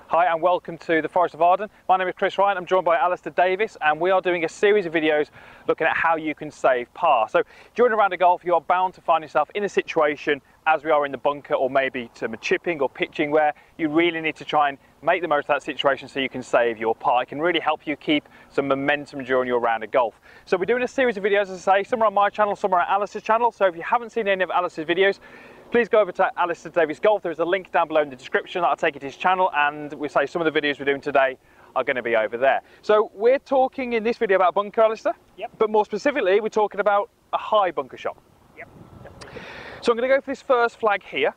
Hi and welcome to the Forest of Arden. My name is Chris Ryan, I'm joined by Alistair Davis, and we are doing a series of videos looking at how you can save par. So during a round of golf you are bound to find yourself in a situation, as we are in the bunker or maybe some chipping or pitching, where you really need to try and make the most of that situation so you can save your par. It can really help you keep some momentum during your round of golf. So we're doing a series of videos, as I say, some are on my channel, some are on Alistair's channel. So if you haven't seen any of Alistair's videos, please go over to Alistair Davis Golf. There is a link down below in the description that'll take you to his channel, and we say some of the videos we're doing today are going to be over there. So we're talking in this video about bunker, Alistair. Yep. But more specifically, we're talking about a high bunker shot. Yep. So I'm going to go for this first flag here,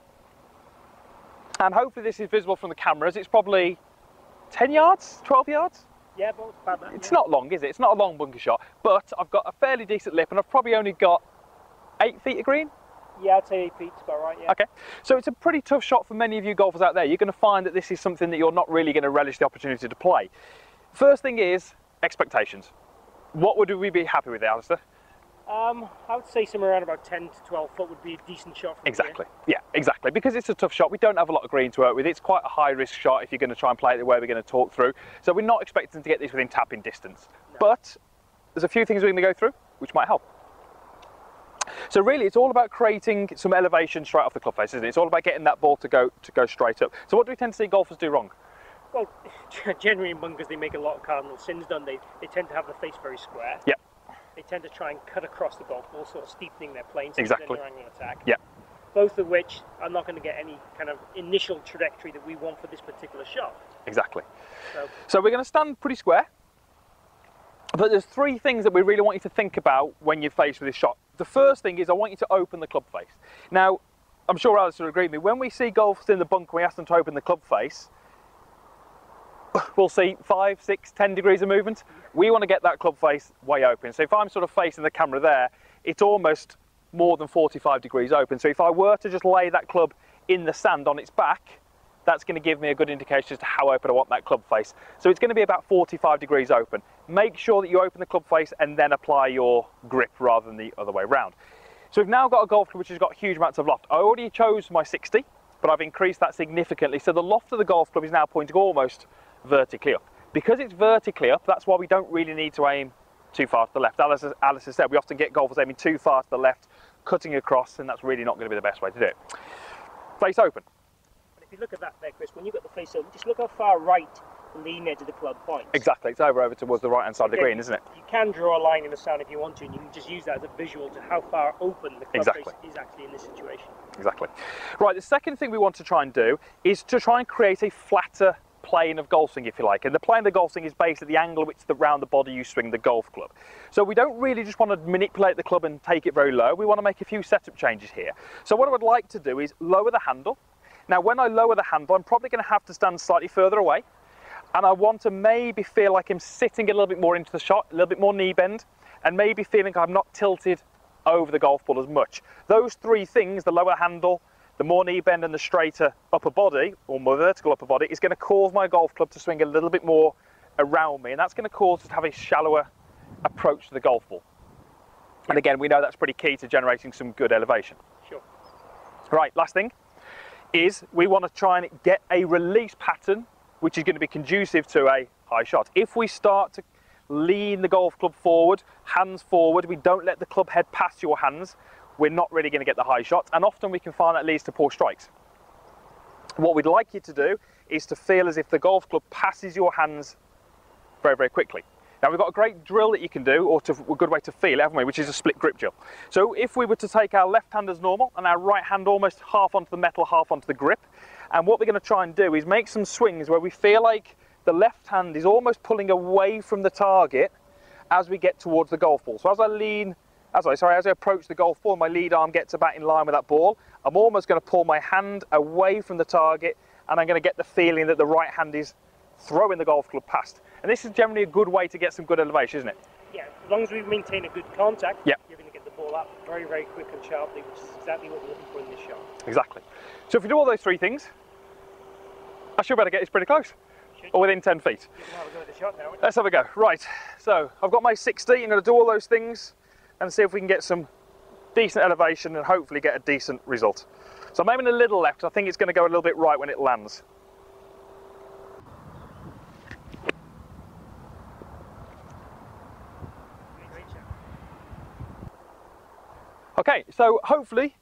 and hopefully this is visible from the cameras. It's probably 10 yards, 12 yards. Yeah, but about that. It's not long, is it? It's not a long bunker shot, but I've got a fairly decent lip, and I've probably only got 8 feet of green. Yeah, I'd say 8 feet's about right, yeah. Okay, so it's a pretty tough shot for many of you golfers out there. You're going to find that this is something that you're not really going to relish the opportunity to play. First thing is expectations. What would we be happy with, Alistair? I would say somewhere around about 10 to 12 foot would be a decent shot from Exactly, here. yeah, exactly. Because it's a tough shot, we don't have a lot of green to work with. It's quite a high risk shot if you're going to try and play it the way we're going to talk through. So we're not expecting to get this within tapping distance. No. But there's a few things we're going to go through which might help. So really, it's all about creating some elevation straight off the club face, isn't it? It's all about getting that ball to go straight up. So what do we tend to see golfers do wrong? Well, generally in bunkers they make a lot of cardinal sins done. They tend to have the face very square. Yeah. They tend to try and cut across the golf ball, sort of steepening their plane, Exactly. their angle of attack. Yeah. Both of which are not going to get any kind of initial trajectory that we want for this particular shot. Exactly. So we're going to stand pretty square. But there's 3 things that we really want you to think about when you're faced with this shot. The first thing is I want you to open the club face. Now, I'm sure Alice will agree with me, when we see golfers in the bunker, we ask them to open the club face, we'll see 5, 6, 10 degrees of movement. We want to get that club face way open. So if I'm sort of facing the camera there, it's almost more than 45 degrees open. So if I were to just lay that club in the sand on its back, that's going to give me a good indication as to how open I want that club face. So it's going to be about 45 degrees open. Make sure that you open the club face and then apply your grip rather than the other way around. So we've now got a golf club which has got huge amounts of loft. I already chose my 60, but I've increased that significantly. So the loft of the golf club is now pointing almost vertically up. Because it's vertically up, that's why we don't really need to aim too far to the left. Alice has said we often get golfers aiming too far to the left, cutting across, and that's really not going to be the best way to do it. Face open. If you look at that there, Chris, when you've got the face open, just look how far right the lean edge of the club points. Exactly, it's over towards the right hand side of the green, isn't it? You can draw a line in the sand if you want to, and you can just use that as a visual to how far open the club face is actually in this situation. Exactly. Right, the second thing we want to try and do is to try and create a flatter plane of golf swing, if you like. And the plane of the golf swing is based at the angle at which around the body you swing the golf club. So we don't really just want to manipulate the club and take it very low. We want to make a few setup changes here. So what I would like to do is lower the handle. Now when I lower the handle, I'm probably going to have to stand slightly further away, and I want to maybe feel like I'm sitting a little bit more into the shot, a little bit more knee bend, and maybe feeling I'm not tilted over the golf ball as much. Those 3 things, the lower handle, the more knee bend and the straighter upper body, or more vertical upper body, is going to cause my golf club to swing a little bit more around me, and that's going to cause us to have a shallower approach to the golf ball. And again, we know that's pretty key to generating some good elevation. Sure. Right, last thing is we want to try and get a release pattern which is going to be conducive to a high shot. If we start to lean the golf club forward, hands forward, we don't let the club head past your hands, we're not really going to get the high shot, and often we can find that leads to poor strikes. What we'd like you to do is to feel as if the golf club passes your hands very, very quickly. Now we've got a great drill that you can do, or a good way to feel it, haven't we, which is a split grip drill. So if we were to take our left hand as normal and our right hand almost half onto the metal, half onto the grip, and what we're going to try and do is make some swings where we feel like the left hand is almost pulling away from the target as we get towards the golf ball. So as I approach the golf ball, my lead arm gets about in line with that ball, I'm almost going to pull my hand away from the target, and I'm going to get the feeling that the right hand is throwing the golf club past. And this is generally a good way to get some good elevation, isn't it? Yeah, as long as we maintain a good contact, yeah, you're going to get the ball up very, very quick and sharply, which is exactly what we're looking for in this shot. Exactly. So if we do all those 3 things, I should better get this pretty close, or within 10 feet. You can have a go at the shot now. Let's have a go. Right, so I've got my 60, I'm going to do all those things and see if we can get some decent elevation and hopefully get a decent result. So I'm aiming a little left because I think it's going to go a little bit right when it lands. Okay, so hopefully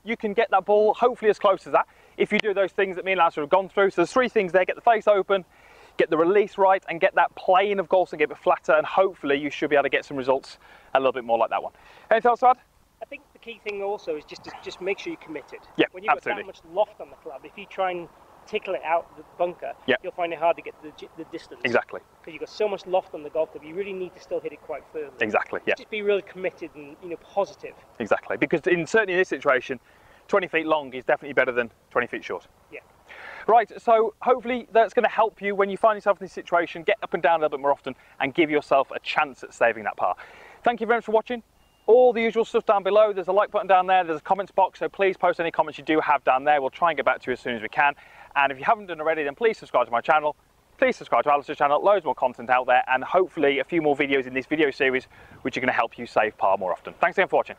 you can get that ball hopefully as close as that if you do those things that me and Lance have gone through. So there's three things there: get the face open, get the release right, and get that plane of golf swing a bit flatter, and hopefully you should be able to get some results a little bit more like that one. Anything else to add? I think the key thing also is just make sure you're committed. Yeah, when you've absolutely. got that much loft on the club, if you try and tickle it out the bunker, you'll find it hard to get the distance. Exactly. Because you've got so much loft on the golf club, you really need to still hit it quite firmly. Exactly, yeah. Just be really committed and positive. Exactly, because certainly in this situation, 20 feet long is definitely better than 20 feet short. Yeah. Right, so hopefully that's going to help you when you find yourself in this situation, get up and down a little bit more often and give yourself a chance at saving that par. Thank you very much for watching. All the usual stuff down below. There's a like button down there, there's a comments box, so please post any comments you do have down there. We'll try and get back to you as soon as we can. And if you haven't done already, then please subscribe to my channel. Please subscribe to Alistair's channel. Loads more content out there, and hopefully a few more videos in this video series which are going to help you save par more often. Thanks again for watching.